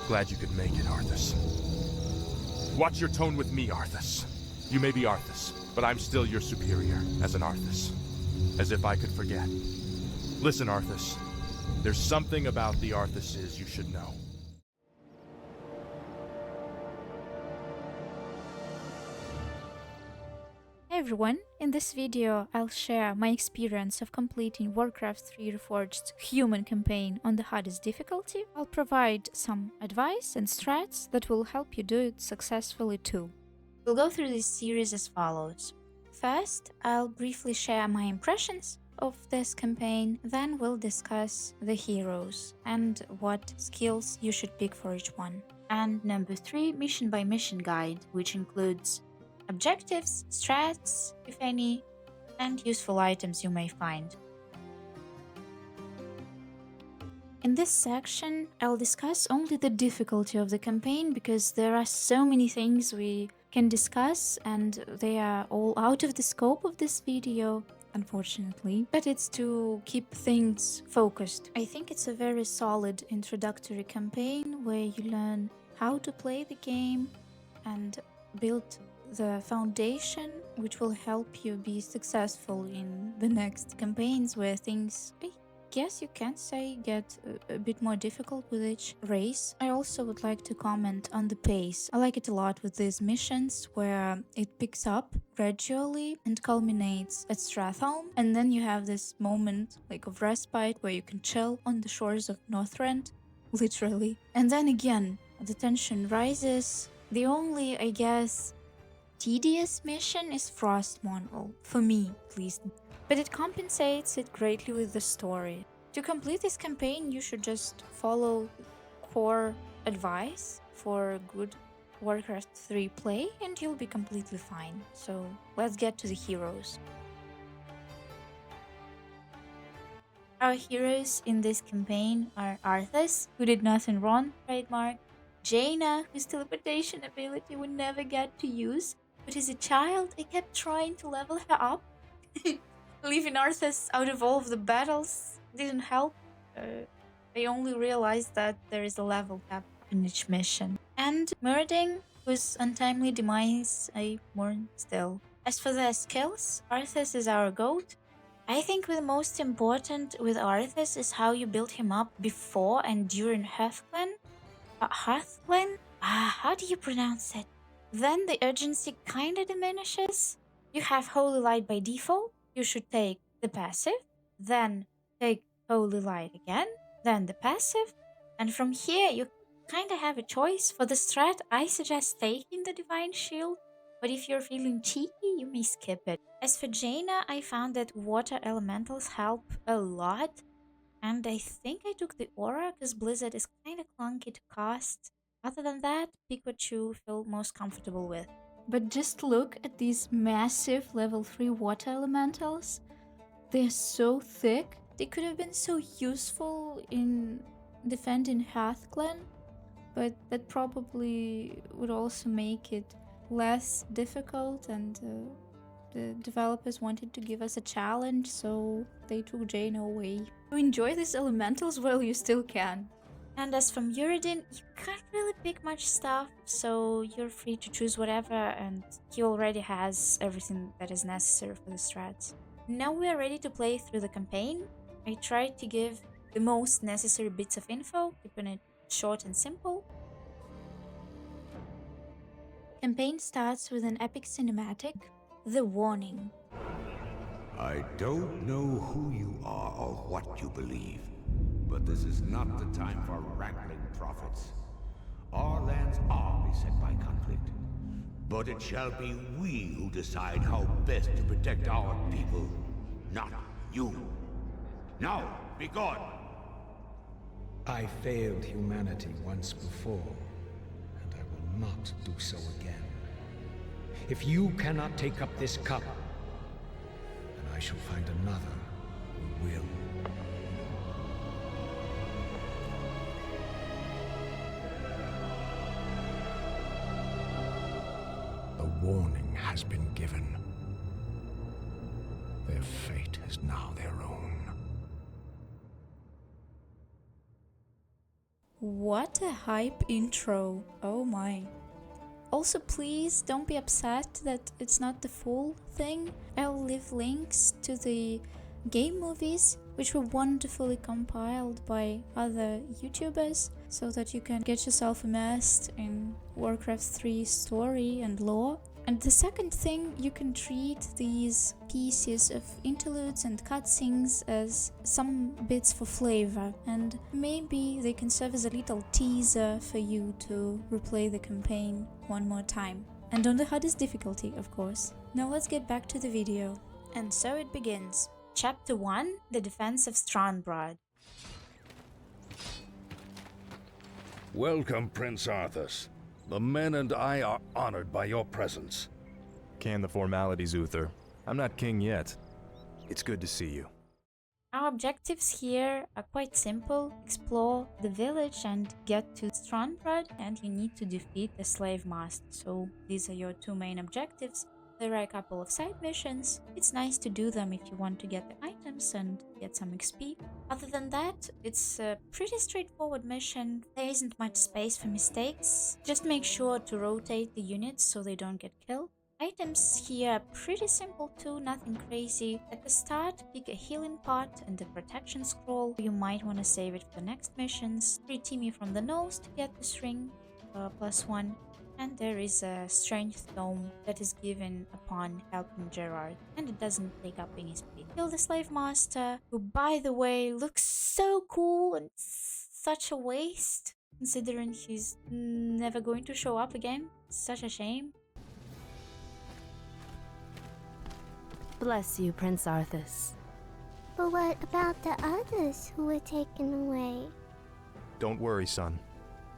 Glad you could make it, Arthas. Watch your tone with me, Arthas. You may be Arthas, but I'm still your superior as an Arthas. As if I could forget. Listen, Arthas. There's something about the Arthases you should know. Hey everyone, in this video I'll share my experience of completing Warcraft 3 Reforged's human campaign on the hardest difficulty. I'll provide some advice and strats that will help you do it successfully too. We'll go through this series as follows. First, I'll briefly share my impressions of this campaign, then we'll discuss the heroes and what skills you should pick for each one. And number 3, mission by mission guide, which includes objectives, strats, if any, and useful items you may find. In this section, I'll discuss only the difficulty of the campaign because there are so many things we can discuss and they are all out of the scope of this video, unfortunately. But it's to keep things focused. I think it's a very solid introductory campaign where you learn how to play the game and build the foundation which will help you be successful in the next campaigns where things, I guess you can say, get a bit more difficult with each race. I also would like to comment on the pace. I like it a lot with these missions where it picks up gradually and culminates at Stratholme, and then you have this moment like of respite where you can chill on the shores of Northrend, literally. And then again, the tension rises. The only, I guess, tedious mission is frostmourne, well, for me at least, but it compensates it greatly with the story. To complete this campaign, you should just follow core advice for good Warcraft 3 play and you'll be completely fine. So let's get to the heroes. Our heroes in this campaign are Arthas, who did nothing wrong, trademark, Jaina, whose teleportation ability we never get to use, but as a child, I kept trying to level her up. Leaving Arthas out of all of the battles didn't help. I only realized that there is a level cap in each mission. And Murding, whose untimely demise I mourn still. As for their skills, Arthas is our GOAT. I think the most important with Arthas is how you build him up before and during Hearthglen. Hearthglen? How do you pronounce it? Then the urgency kinda diminishes. You have Holy Light by default, you should take the passive, then take Holy Light again, then the passive, and from here you kinda have a choice. For the strat, I suggest taking the Divine Shield, but if you're feeling cheeky, you may skip it. As for Jaina, I found that water elementals help a lot, and I think I took the Aura because Blizzard is kinda clunky to cast. Other than that, pick what you feel most comfortable with. But just look at these massive level 3 water elementals. They're so thick. They could have been so useful in defending Hearthglen, but that probably would also make it less difficult, and the developers wanted to give us a challenge, so they took Jaina away. So enjoy these elementals while you still can. And as from Muradin, you can't really pick much stuff, so you're free to choose whatever, and he already has everything that is necessary for the strats. Now we are ready to play through the campaign. I tried to give the most necessary bits of info, keeping it short and simple. Campaign starts with an epic cinematic, The Warning. I don't know who you are or what you believe, but this is not the time for wrangling prophets. Our lands are beset by conflict, but it shall be we who decide how best to protect our people, not you. Now, be gone! I failed humanity once before, and I will not do so again. If you cannot take up this cup, then I shall find another who will. The warning has been given. Their fate is now their own. What a hype intro. Oh my. Also, please don't be upset that it's not the full thing. I'll leave links to the game movies, which were wonderfully compiled by other YouTubers, so that you can get yourself immersed in Warcraft 3 story and lore. And the second thing, you can treat these pieces of interludes and cutscenes as some bits for flavor, and maybe they can serve as a little teaser for you to replay the campaign one more time. And on the hardest difficulty, of course. Now let's get back to the video. And so it begins. Chapter 1, The Defense of Strahnbrad. Welcome, Prince Arthas. The men and I are honored by your presence. Can the formalities, Uther. I'm not king yet. It's good to see you. Our objectives here are quite simple. Explore the village and get to Strahnbrad, and you need to defeat the slave master. So these are your two main objectives. There are a couple of side missions. It's nice to do them if you want to get the items and get some XP. Other than that, it's a pretty straightforward mission. There isn't much space for mistakes. Just make sure to rotate the units so they don't get killed. Items here are pretty simple too, nothing crazy. At the start, pick a healing pot and a protection scroll. You might want to save it for the next missions. Free Timmy from the nose to get this ring, +1. And there is a strength tome that is given upon helping Gerard, and it doesn't take up any space. Kill the slave master, who by the way looks so cool and such a waste, considering he's never going to show up again. Such a shame. Bless you, Prince Arthas. But what about the others who were taken away? Don't worry, son.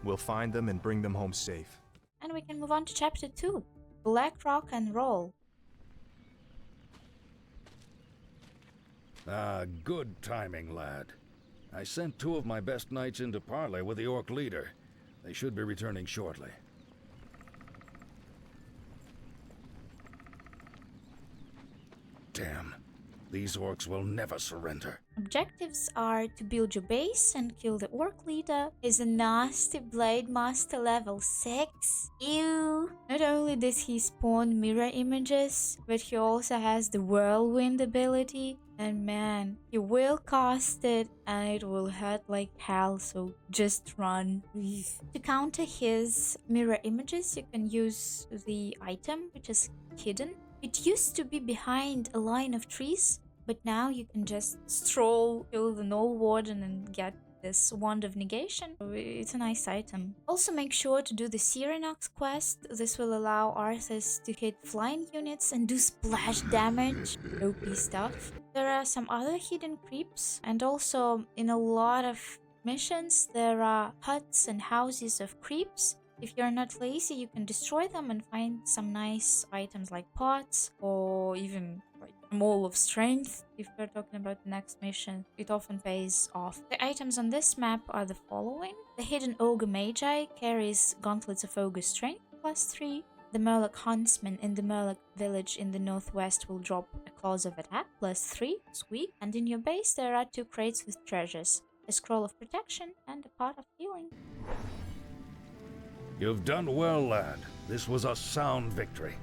We'll find them and bring them home safe. And we can move on to chapter 2, Blackrock and Roll. Good timing, lad. I sent 2 of my best knights into parley with the orc leader. They should be returning shortly. Damn, these orcs will never surrender. Objectives are to build your base and kill the orc leader. Is a nasty blade master level 6. Ew! Not only does he spawn mirror images, but he also has the whirlwind ability. And man, he will cast it and it will hurt like hell, so just run. To counter his mirror images, you can use the item, which is hidden. It used to be behind a line of trees, but now you can just stroll, kill the Null Warden and get this Wand of Negation. It's a nice item. Also make sure to do the Cyrenix quest. This will allow Arthas to hit flying units and do splash damage. OP stuff. There are some other hidden creeps, and also in a lot of missions there are huts and houses of creeps. If you're not lazy, you can destroy them and find some nice items like pots or even like a mole of strength. If we're talking about the next mission, it often pays off. The items on this map are the following. The hidden ogre magi carries gauntlets of ogre strength +3. The Murloc huntsman in the Murloc village in the northwest will drop a claws of attack +3. Sweet. And in your base there are 2 crates with treasures, a scroll of protection and a pot of healing. You've done well, lad. This was a sound victory.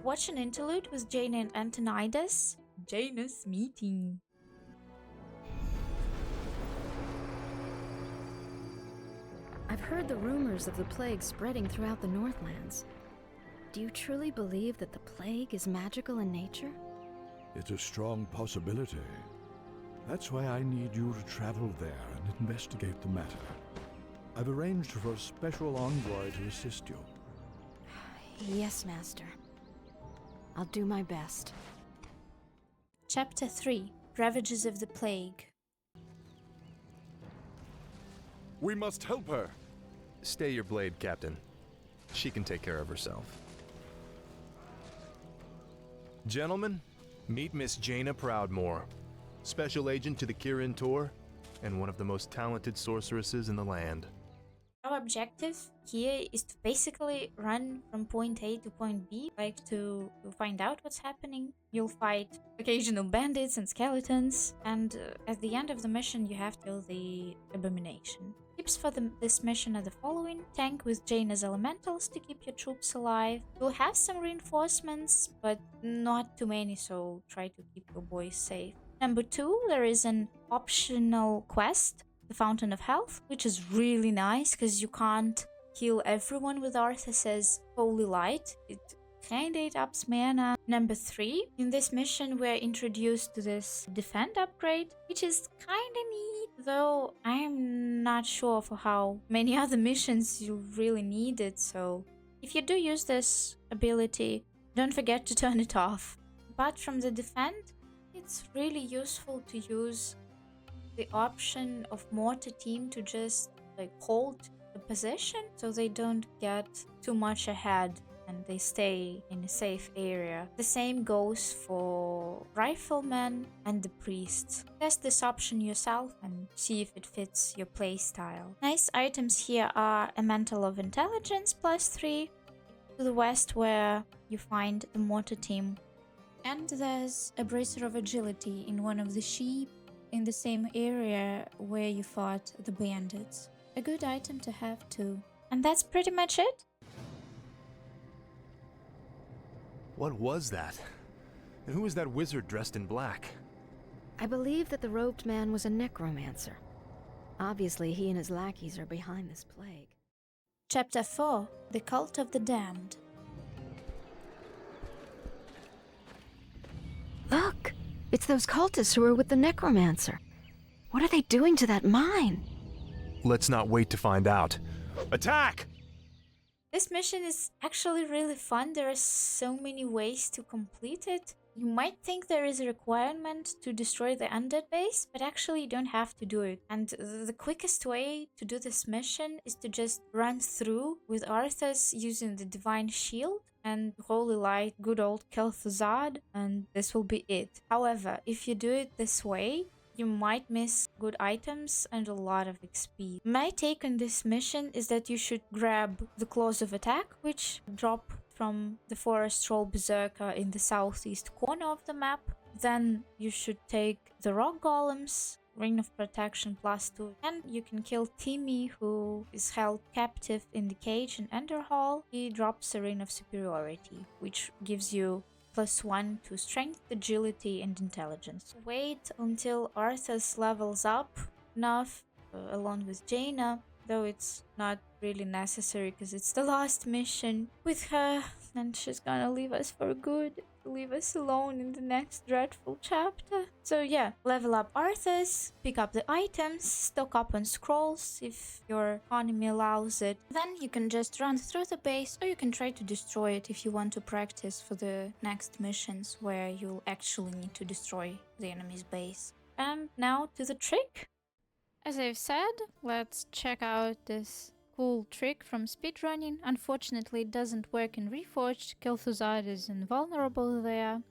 Watch an interlude with Jaina and Antonidas. Jaina's meeting. I've heard the rumors of the plague spreading throughout the Northlands. Do you truly believe that the plague is magical in nature? It's a strong possibility. That's why I need you to travel there and investigate the matter. I've arranged for a special envoy to assist you. Yes, Master. I'll do my best. Chapter 3, Ravages of the Plague. We must help her! Stay your blade, Captain. She can take care of herself. Gentlemen, meet Miss Jaina Proudmoore, Special Agent to the Kirin Tor, and one of the most talented sorceresses in the land. Our objective here is to basically run from point A to point B, like to find out what's happening. You'll fight occasional bandits and skeletons, and at the end of the mission you have to kill the abomination. Tips for this mission are the following. Tank with Jaina's elementals to keep your troops alive. You'll have some reinforcements, but not too many, so try to keep your boys safe. Number 2, there is an optional quest, the Fountain of Health, which is really nice because you can't heal everyone with Arthas's Holy Light. It kinda eats up mana. Number 3, in this mission we're introduced to this Defend upgrade, which is kinda neat, though I'm not sure for how many other missions you really need it, so if you do use this ability, don't forget to turn it off. Apart from the Defend, it's really useful to use the option of mortar team to just like hold the position so they don't get too much ahead and they stay in a safe area. The same goes for riflemen and the priests. Test this option yourself and see if it fits your playstyle. Nice items here are a Mantle of Intelligence +3 to the west where you find the mortar team. And there's a Bracer of Agility in one of the sheep in the same area where you fought the bandits. A good item to have too. And that's pretty much it. What was that? And who was that wizard dressed in black? I believe that the robed man was a necromancer. Obviously, he and his lackeys are behind this plague. Chapter 4, The Cult of the Damned. Look! It's those cultists who are with the necromancer. What are they doing to that mine? Let's not wait to find out. Attack! This mission is actually really fun. There are so many ways to complete it. You might think there is a requirement to destroy the undead base, but actually you don't have to do it. And the quickest way to do this mission is to just run through with Arthas using the Divine Shield and Holy Light, good old Kel'Thuzad, and this will be it. However, if you do it this way, you might miss good items and a lot of XP. My take on this mission is that you should grab the Claws of Attack, which drop from the Forest Troll Berserker in the southeast corner of the map. Then you should take the Rock Golems, Ring of Protection +2, and you can kill Timmy, who is held captive in the cage in Enderhall. He drops a Ring of Superiority, which gives you +1 to Strength, Agility, and Intelligence. Wait until Arthas levels up enough, along with Jaina, though it's not really necessary because it's the last mission with her, and she's gonna leave us for good, leave us alone in the next dreadful chapter. So yeah, level up Arthas, pick up the items, stock up on scrolls if your economy allows it. Then you can just run through the base, or you can try to destroy it if you want to practice for the next missions where you'll actually need to destroy the enemy's base. And now to the trick. As I've said, let's check out this cool trick from speedrunning. Unfortunately, it doesn't work in Reforged. Kel'Thuzad is invulnerable there,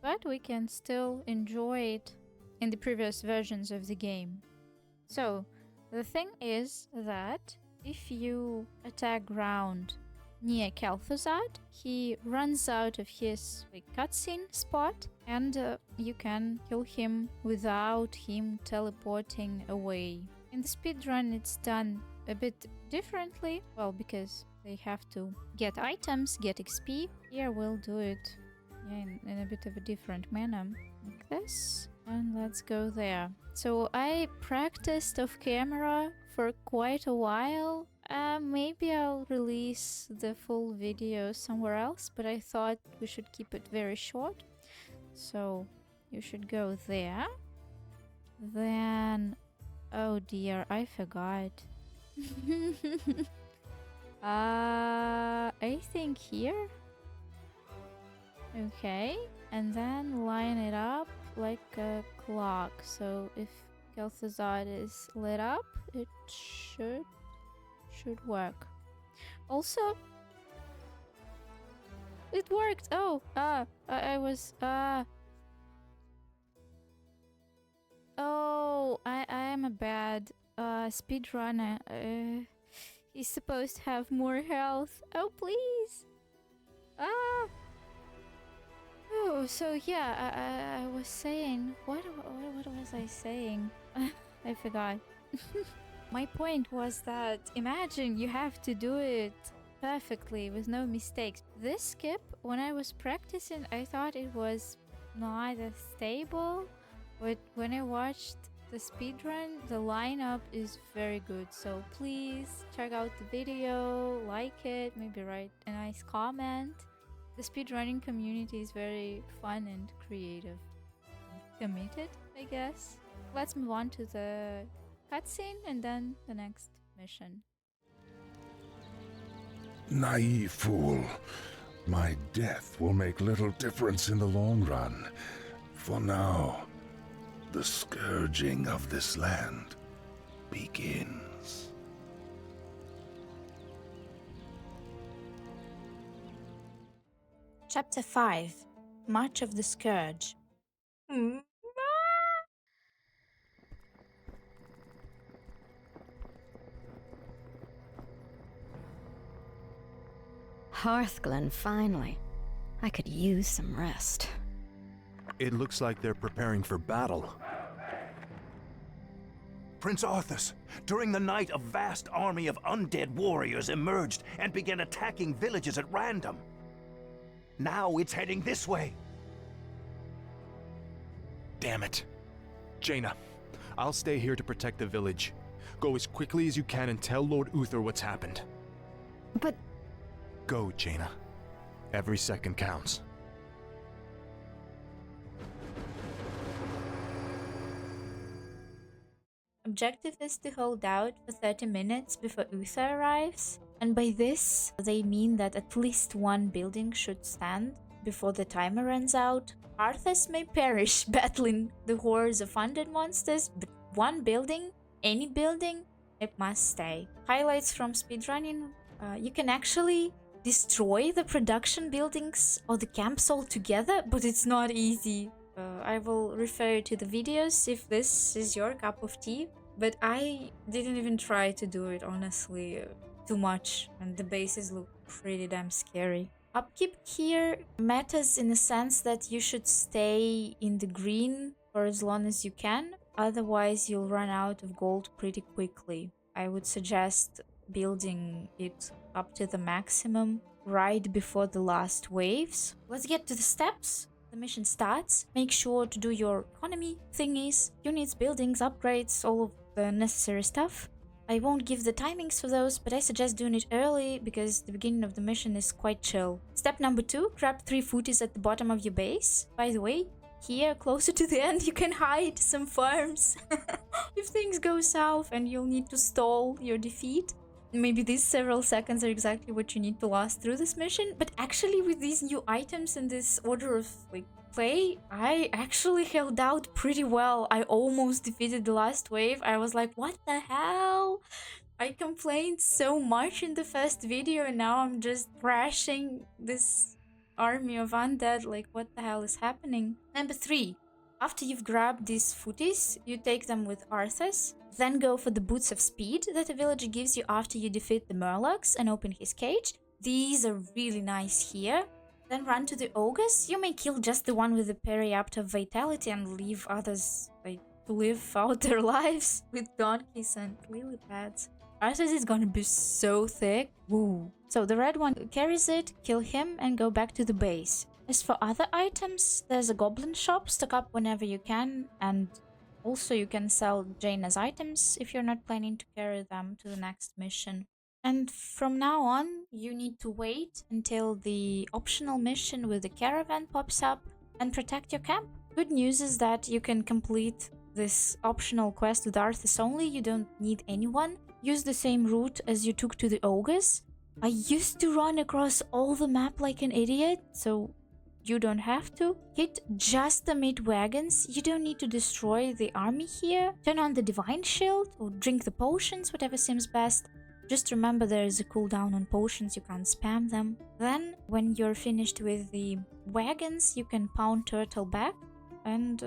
but we can still enjoy it in the previous versions of the game. So, the thing is that if you attack ground near Kel'Thuzad, he runs out of his cutscene spot, and you can kill him without him teleporting away. In the speedrun it's done a bit differently, well, because they have to get items, get XP. Here we'll do it in a bit of a different manner, like this, and let's go there. So I practiced off camera for quite a while. Maybe I'll release the full video somewhere else, but I thought we should keep it very short. So you should go there. Then, oh dear, I forgot. I think here. Okay, and then line it up like a clock. So if Kel'Thuzad is lit up, it should work. Also, it worked. Oh, I was oh, I am a bad speedrunner. He's supposed to have more health. Oh, please. Ah. Oh, so yeah, I was saying... What was I saying? I forgot. My point was that imagine you have to do it perfectly with no mistakes. This skip, when I was practicing, I thought it was not as stable, but when I watched the speedrun, the lineup is very good. So please check out the video, like it, maybe write a nice comment. The speedrunning community is very fun and creative. Committed, I guess. Let's move on to the cutscene and then the next mission. Naive fool. My death will make little difference in the long run. For now, the scourging of this land begins. Chapter 5. March of the Scourge. Hearthglen, finally. I could use some rest. It looks like they're preparing for battle. Prince Arthas, during the night a vast army of undead warriors emerged and began attacking villages at random. Now it's heading this way. Damn it. Jaina, I'll stay here to protect the village. Go as quickly as you can and tell Lord Uther what's happened. But... Go, Jaina. Every second counts. Objective is to hold out for 30 minutes before Uther arrives. And by this, they mean that at least one building should stand before the timer runs out. Arthas may perish battling the hordes of undead monsters, but one building, any building, it must stay. Highlights from speedrunning: you can actually destroy the production buildings or the camps altogether, but it's not easy. I will refer to the videos if this is your cup of tea, but I didn't even try to do it, honestly. Too much, and the bases look pretty damn scary. Upkeep here matters in the sense that you should stay in the green for as long as you can, otherwise you'll run out of gold pretty quickly. I would suggest building it up to the maximum right before the last waves. Let's get to the steps. The mission starts. Make sure to do your economy thingies, units, buildings, upgrades, all of the necessary stuff. I won't give the timings for those, but I suggest doing it early because the beginning of the mission is quite chill. Step number 2, grab 3 footies at the bottom of your base. By the way, here, closer to the end, you can hide some farms. If things go south and you'll need to stall your defeat. Maybe these several seconds are exactly what you need to last through this mission, but actually with these new items and this order of play, I actually held out pretty well. I almost defeated the last wave. I was like, what the hell? I complained so much in the first video and now I'm just thrashing this army of undead. Like, what the hell is happening? Number 3. After you've grabbed these footies, you take them with Arthas. Then go for the boots of speed that a villager gives you after you defeat the Murlocs and open his cage. These are really nice here. Then run to the ogres. You may kill just the one with the periapt of vitality and leave others to live out their lives with donkeys and lily pads. Arthas is gonna be so thick. Woo. So the red one carries it, kill him and go back to the base. As for other items, there's a goblin shop, stock up whenever you can, and also you can sell Jaina's items if you're not planning to carry them to the next mission. And from now on, you need to wait until the optional mission with the caravan pops up and protect your camp. Good news is that you can complete this optional quest with Arthas only, you don't need anyone. Use the same route as you took to the ogres. I used to run across all the map like an idiot, so you don't have to. Hit just the meat wagons. You don't need to destroy the army here. Turn on the divine shield or drink the potions, whatever seems best. Just remember there is a cooldown on potions, you can't spam them. Then, when you're finished with the wagons, you can pound turtle back. And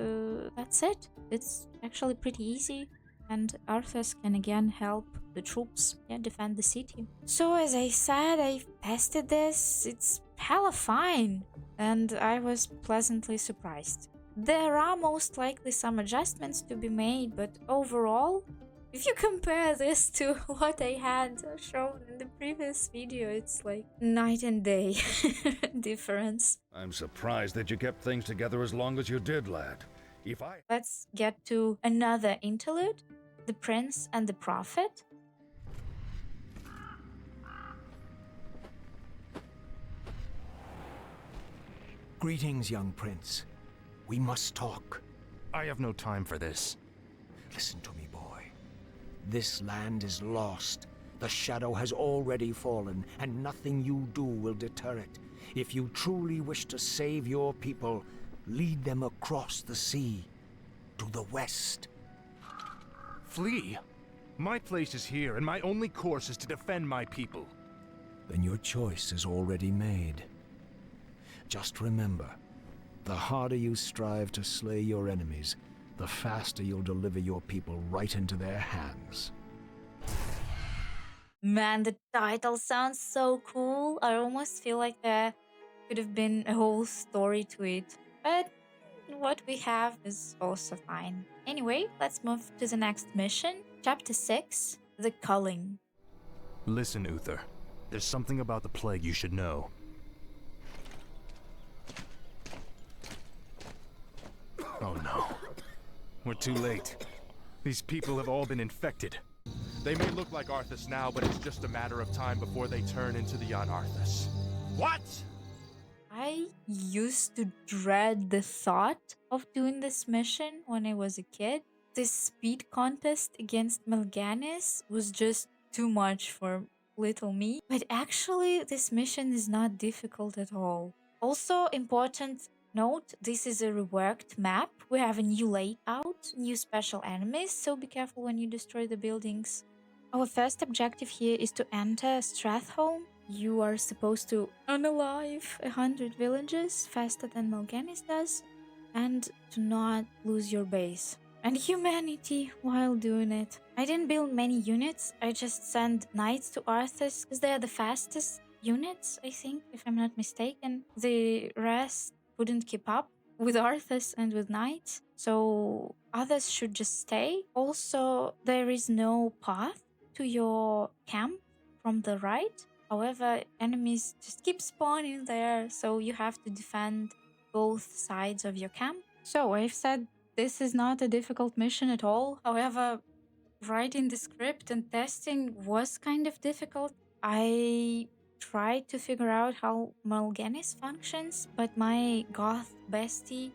that's it. It's actually pretty easy. and Arthas can again help the troops defend the city. So as I said, I tested this. It's hella fine, and I was pleasantly surprised. There are most likely some adjustments to be made, but overall, if you compare this to what I had shown in the previous video, it's like night and day difference. I'm surprised that you kept things together as long as you did, lad. Let's get to another interlude, the prince and the prophet. Greetings, young prince. We must talk. I have no time for this. Listen to me, boy. This land is lost. The shadow has already fallen, and nothing you do will deter it. If you truly wish to save your people, lead them across the sea, to the west. Flee? My place is here, and my only course is to defend my people. Then your choice is already made. Just remember, the harder you strive to slay your enemies, the faster you'll deliver your people right into their hands. Man, the title sounds so cool. I almost feel like there could have been a whole story to it. But what we have is also fine. Anyway, let's move to the next mission. Chapter 6, The Culling. Listen, Uther. There's something about the plague you should know. Oh no. We're too late. These people have all been infected. They may look like Arthas now, but it's just a matter of time before they turn into the young Arthas. What? I used to dread the thought of doing this mission when I was a kid. This speed contest against Mal'Ganis was just too much for little me. But actually, this mission is not difficult at all. Also, important note, this is a reworked map. We have a new layout, new special enemies, so be careful when you destroy the buildings. Our first objective here is to enter Strathholm. You are supposed to unalive 100 villages faster than Mal'Ganis does, and to not lose your base and humanity while doing it. I didn't build many units, I just sent knights to Arthas because they are the fastest units, I think, if I'm not mistaken. The rest couldn't keep up with Arthas and with knights, so others should just stay. Also, there is no path to your camp from the right. However, enemies just keep spawning there, so you have to defend both sides of your camp. So I've said this is not a difficult mission at all. However, writing the script and testing was kind of difficult. I tried to figure out how Mal'Ganis functions, but my goth bestie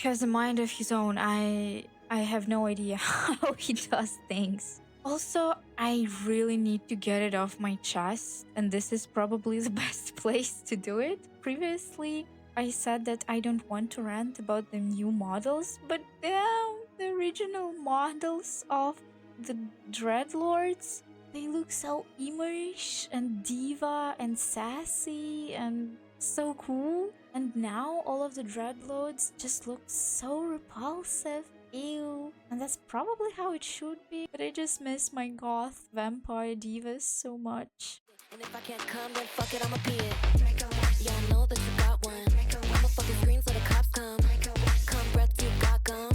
has a mind of his own. I have no idea how he does things. Also, I really need to get it off my chest, and this is probably the best place to do it. Previously, I said that I don't want to rant about the new models, but damn, the original models of the Dreadlords, they look so emo-ish and diva and sassy and so cool. And now all of the Dreadlords just look so repulsive. Ew. And that's probably how it should be, but I just miss my goth vampire divas so much. And if I can't come, then fuck it, I'ma pee it. Yeah, I know that you got one. I'ma fucking scream so the cops come. Come, breath, you got gum.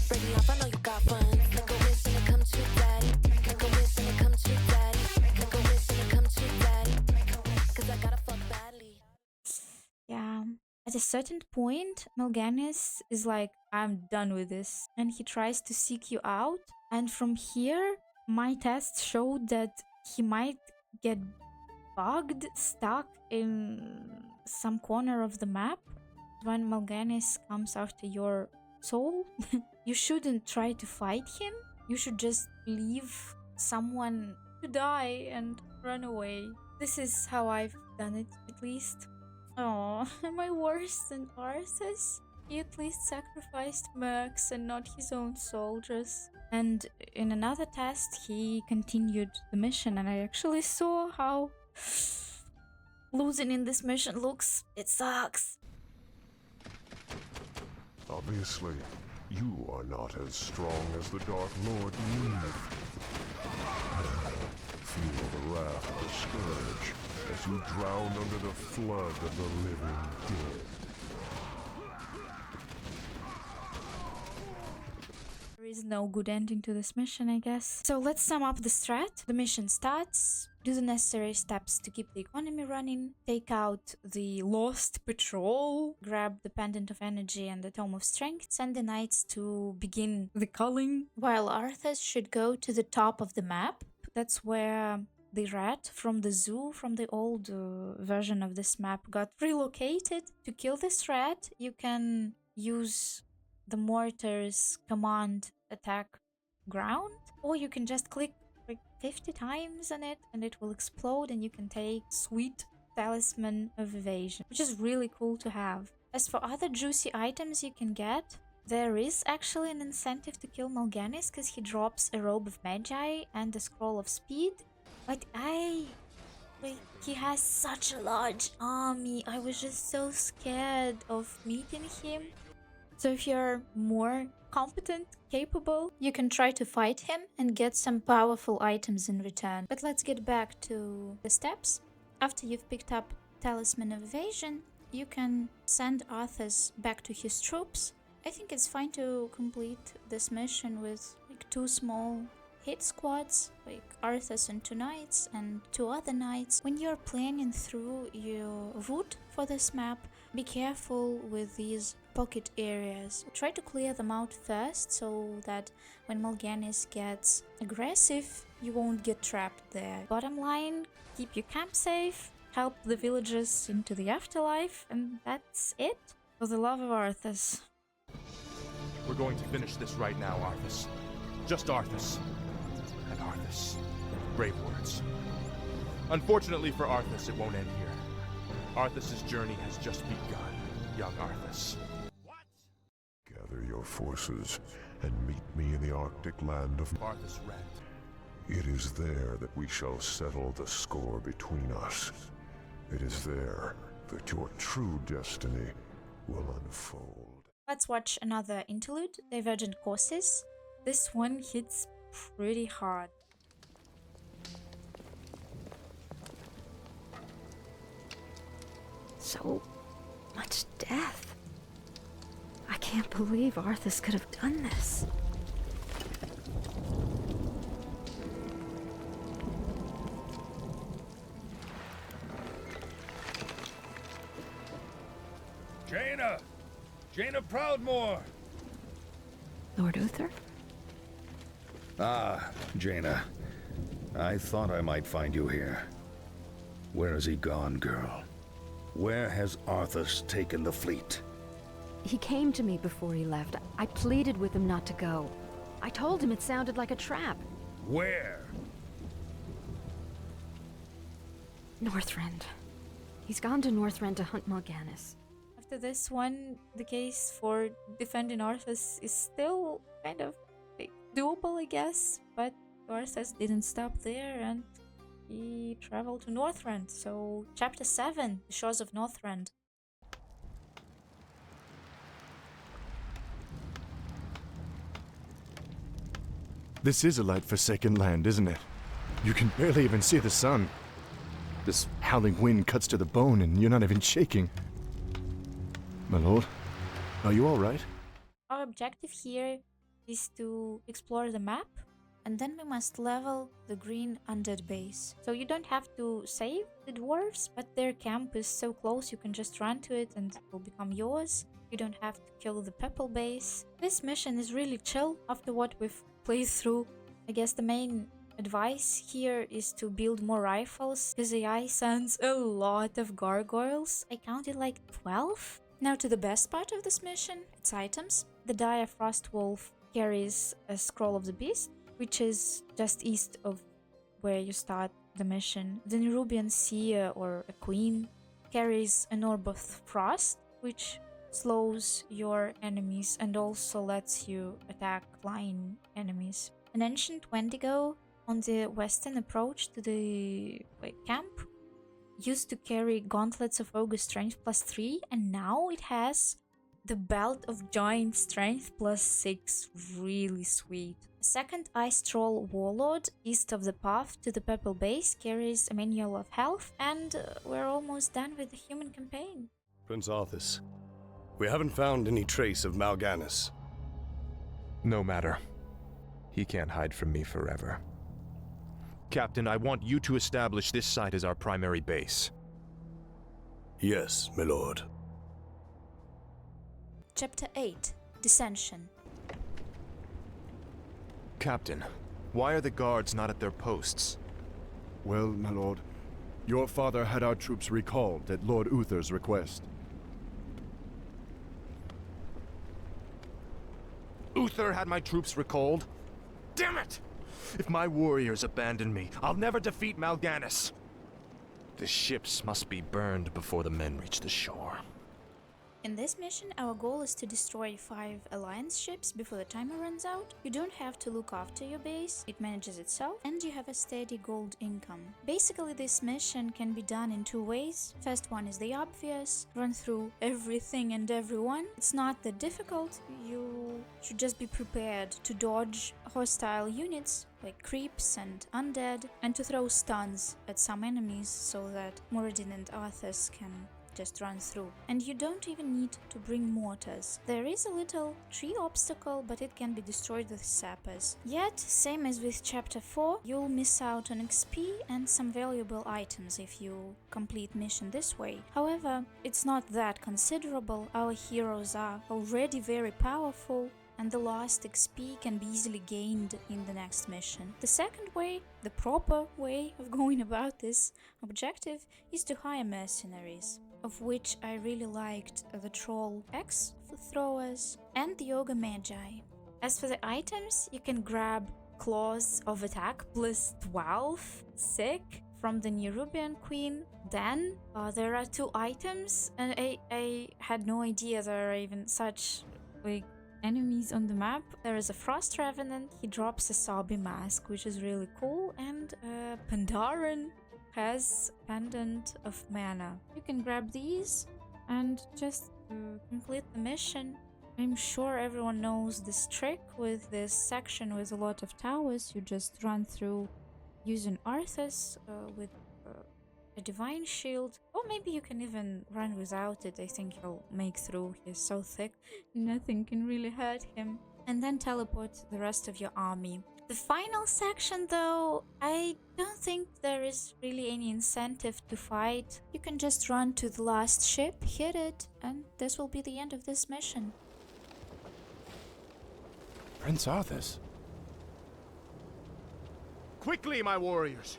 Break me off, I know you got fun. Make a wish and it come true, daddy. Make a wish and it come true, daddy. Make a wish and it come true, daddy. Cause I gotta fuck badly. Yeah. At a certain point, Mal'Ganis is like, I'm done with this. And he tries to seek you out. And from here, my tests showed that he might get bugged, stuck in some corner of the map. When Mal'Ganis comes after your soul, you shouldn't try to fight him. You should just leave someone to die and run away. This is how I've done it, at least. Oh, am I worse than Arthas? He at least sacrificed mercs and not his own soldiers. And in another test, he continued the mission, and I actually saw how losing in this mission looks. It sucks. Obviously, You are not as strong as the Dark Lord Neve. Feel the wrath of the scourge as you drown under the flood of the living dead. There is no good ending to this mission, I guess. So let's sum up the strat. The mission starts. Do the necessary steps to keep the economy running. Take out the lost patrol. Grab the Pendant of Energy and the Tome of Strength. Send the knights to begin the culling. While Arthas should go to the top of the map. That's where the rat from the zoo, from the old version of this map, got relocated. To kill this rat, you can use the mortar's command attack ground, or you can just click like 50 times on it and it will explode and you can take sweet talisman of evasion, which is really cool to have. As for other juicy items you can get, there is actually an incentive to kill Mal'Ganis because he drops a robe of magi and a scroll of speed. But he has such a large army. I was just so scared of meeting him. So if you're more competent, capable, you can try to fight him and get some powerful items in return. But let's get back to the steps. After you've picked up Talisman of Evasion, you can send Arthas back to his troops. I think it's fine to complete this mission with like 2 small hit squads, like Arthas and 2 knights and 2 other knights. When you're planning through your route for this map, be careful with these pocket areas. Try to clear them out first so that when Mal'Ganis gets aggressive, you won't get trapped there. Bottom line, keep your camp safe, help the villagers into the afterlife, and that's it. For the love of Arthas. We're going to finish this right now, Arthas. Just Arthas. And Arthas. Brave words. Unfortunately for Arthas, it won't end here. Arthas's journey has just begun, young Arthas. Gather your forces and meet me in the Arctic land of Arthas Rend. It is there that we shall settle the score between us. It is there that your true destiny will unfold. Let's watch another interlude, Divergent Courses. This one hits pretty hard. So much death. I can't believe Arthas could have done this. Jaina! Jaina Proudmoore! Lord Uther? Ah, Jaina. I thought I might find you here. Where has he gone, girl? Where has Arthas taken the fleet? He came to me before he left. I pleaded with him not to go. I told him it sounded like a trap. Where? Northrend. He's gone to Northrend to hunt Mal'Ganis. After this one, the case for defending Arthas is still kind of like, doable, I guess. But Arthas didn't stop there and he traveled to Northrend. So, Chapter 7, The Shores of Northrend. This is a light-forsaken land, isn't it? You can barely even see the sun. This howling wind cuts to the bone and you're not even shaking. My lord, are you all right? Our objective here is to explore the map, and then we must level the green undead base. So you don't have to save the dwarves, but their camp is so close you can just run to it and it will become yours. You don't have to kill the purple base. This mission is really chill after what we've played through. I guess the main advice here is to build more rifles, because AI sends a lot of gargoyles. I counted like 12. Now to the best part of this mission, its items. The dire frost wolf carries a scroll of the beast, which is just east of where you start the mission. The Nerubian seer or a queen carries an orb of frost, which slows your enemies and also lets you attack flying enemies. An ancient Wendigo on the western approach to the camp used to carry gauntlets of Ogre Strength +3, and now it has The belt of giant strength +6, really sweet. Second ice troll warlord east of the path to the purple base carries a manual of health, and we're almost done with the human campaign. Prince Arthas, we haven't found any trace of Mal'Ganis. No matter. He can't hide from me forever. Captain, I want you to establish this site as our primary base. Yes, my lord. Chapter 8. Dissension. Captain, why are the guards not at their posts? Well, my lord, your father had our troops recalled at Lord Uther's request. Uther had my troops recalled? Damn it! If my warriors abandon me, I'll never defeat Mal'Ganis. The ships must be burned before the men reach the shore. In this mission, our goal is to destroy 5 alliance ships before the timer runs out. You don't have to look after your base, it manages itself, and you have a steady gold income. Basically, this mission can be done in 2 ways. First one is the obvious, run through everything and everyone. It's not that difficult, you should just be prepared to dodge hostile units like creeps and undead, and to throw stuns at some enemies so that Moradin and Arthas can just run through. And you don't even need to bring mortars. There is a little tree obstacle, but it can be destroyed with sappers. Yet, same as with chapter 4, you'll miss out on XP and some valuable items if you complete mission this way. However, it's not that considerable. Our heroes are already very powerful, and the last XP can be easily gained in the next mission. The second way, the proper way of going about this objective, is to hire mercenaries, of which I really liked the Troll X throwers and the Ogre Magi. As for the items, you can grab Claws of Attack +12, sick, from the Nerubian Queen. Then there are 2 items, and I had no idea there are even such like enemies on the map. There is a Frost Revenant, he drops a Sobi Mask, which is really cool, and Pandaren has Pendant of Mana. You can grab these and just complete the mission. I'm sure everyone knows this trick with this section with a lot of towers. You just run through using Arthas with a divine shield, or maybe you can even run without it. I think he'll make through. He's so thick, nothing can really hurt him. And then teleport the rest of your army. The final section, though, I don't think there is really any incentive to fight. You can just run to the last ship, hit it, and this will be the end of this mission. Prince Arthas. Quickly, my warriors!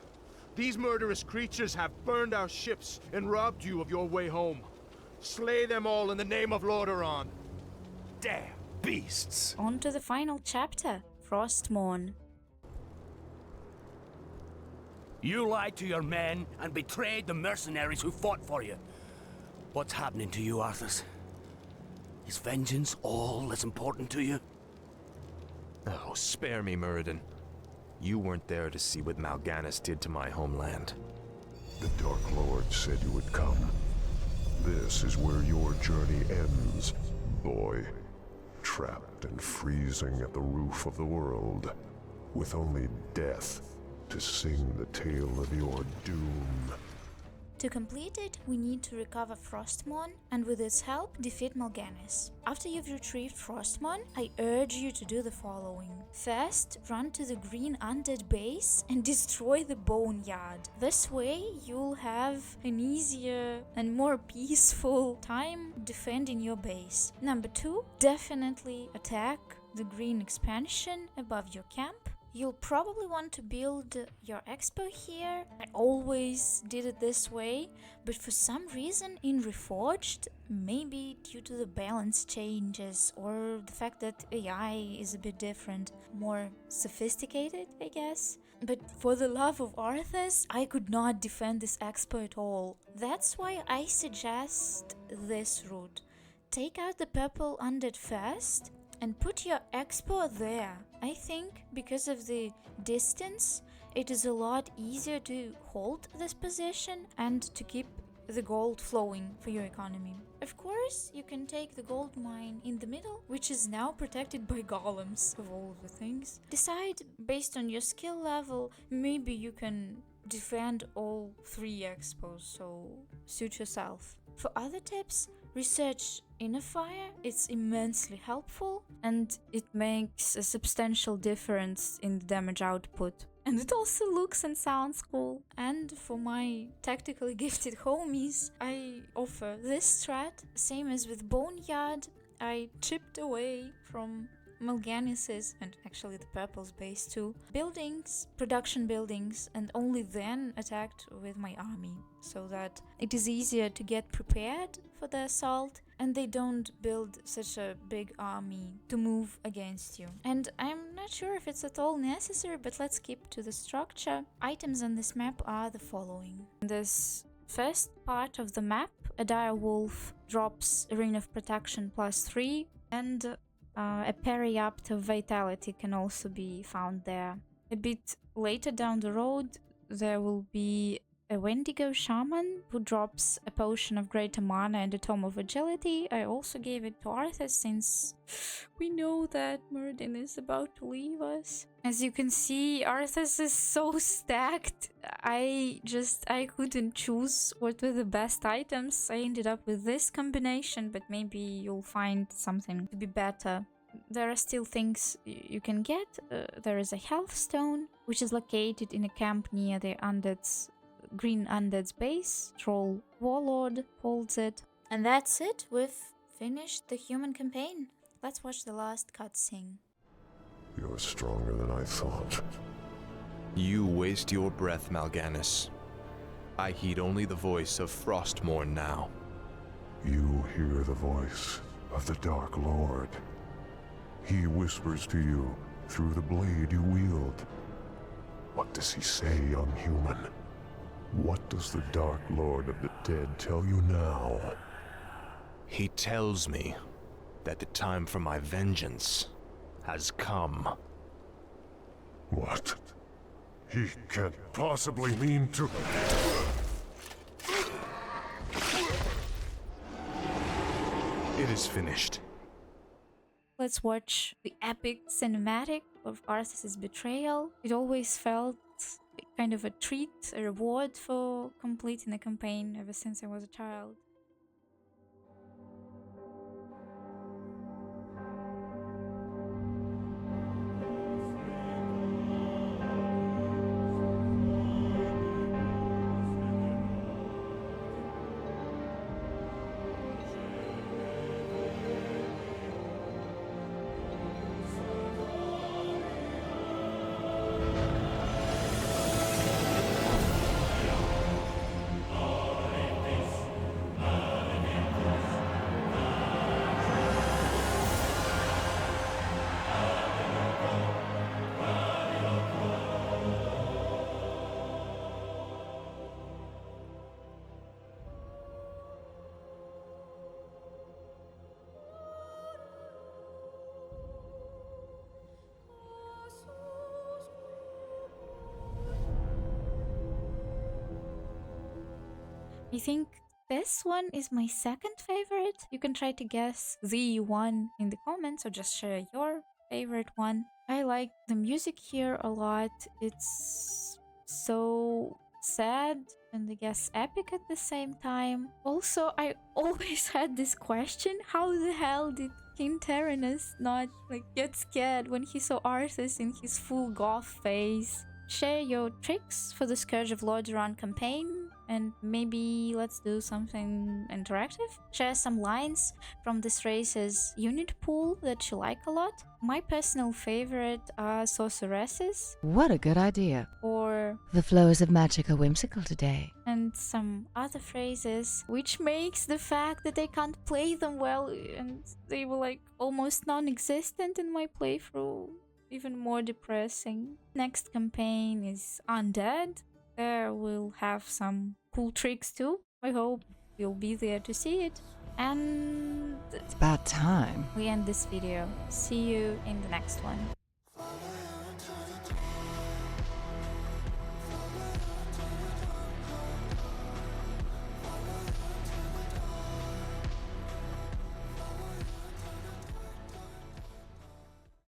These murderous creatures have burned our ships and robbed you of your way home. Slay them all in the name of Lord Aran. Damn beasts! On to the final chapter, Frostmourne. You lied to your men and betrayed the mercenaries who fought for you. What's happening to you, Arthas? Is vengeance all that's important to you? Oh, spare me, Muradin. You weren't there to see what Mal'Ganis did to my homeland. The Dark Lord said you would come. This is where your journey ends, boy. Trapped and freezing at the roof of the world, with only death to sing the tale of your doom. To complete it, we need to recover Frostmourne, and with its help, defeat Mal'Ganis. After you've retrieved Frostmourne, I urge you to do the following. First, run to the green undead base and destroy the boneyard. This way, you'll have an easier and more peaceful time defending your base. Number 2, definitely attack the green expansion above your camp. You'll probably want to build your expo here. I always did it this way, but for some reason in Reforged, maybe due to the balance changes or the fact that AI is a bit different, more sophisticated, I guess. But for the love of Arthas, I could not defend this expo at all. That's why I suggest this route. Take out the purple undead first and put your expo there. I think because of the distance, it is a lot easier to hold this position and to keep the gold flowing for your economy. Of course, you can take the gold mine in the middle, which is now protected by golems, of all of the things. Decide based on your skill level, maybe you can defend all 3 expos, so suit yourself. For other tips, research inner fire. It's immensely helpful and it makes a substantial difference in the damage output. And it also looks and sounds cool. And for my tactically gifted homies, I offer this strat. Same as with Boneyard, I chipped away from Mal'Ganis's, and actually the purple's base too, buildings, production buildings, and only then attacked with my army, so that it is easier to get prepared for the assault and they don't build such a big army to move against you. And I'm not sure if it's at all necessary, but let's keep to the structure. Items on this map are the following. This first part of the map, a dire wolf drops a ring of protection +3, and a periapt of vitality can also be found there. A bit later down the road, there will be a Wendigo shaman who drops a potion of greater mana and a tome of agility. I also gave it to Arthur since we know that Myrddin is about to leave us. As you can see, Arthur's is so stacked. I couldn't choose what were the best items. I ended up with this combination, but maybe you'll find something to be better. There are still things you can get. There is a health stone, which is located in a camp near the Green Undead's base. Troll Warlord holds it. And that's it. We've finished the human campaign. Let's watch the last cutscene. You're stronger than I thought. You waste your breath, Mal'Ganis. I heed only the voice of Frostmourne now. You hear the voice of the Dark Lord. He whispers to you through the blade you wield. What does he say, young human? What does the Dark Lord of the Dead tell you now? He tells me that the time for my vengeance has come. What? He can't possibly mean to... It is finished. Let's watch the epic cinematic of Arthas' betrayal. It always felt kind of a treat, a reward for completing the campaign ever since I was a child. I think this one is my second favorite. You can try to guess the one in the comments or just share your favorite one. I like the music here a lot. It's so sad and I guess epic at the same time. Also, I always had this question: how the hell did King Terenas not get scared when he saw Arthas in his full goth phase? Share your tricks for the Scourge of Lordaeron campaign, and maybe let's do something interactive. Share some lines from this race's unit pool that you like a lot. My personal favorite are sorceresses. What a good idea. Or the flows of magic are whimsical today. And some other phrases, which makes the fact that I can't play them well and they were almost non-existent in my playthrough even more depressing. Next campaign is Undead. There we'll have some cool tricks too. I hope you'll be there to see it. And it's about time we end this video. See you in the next one.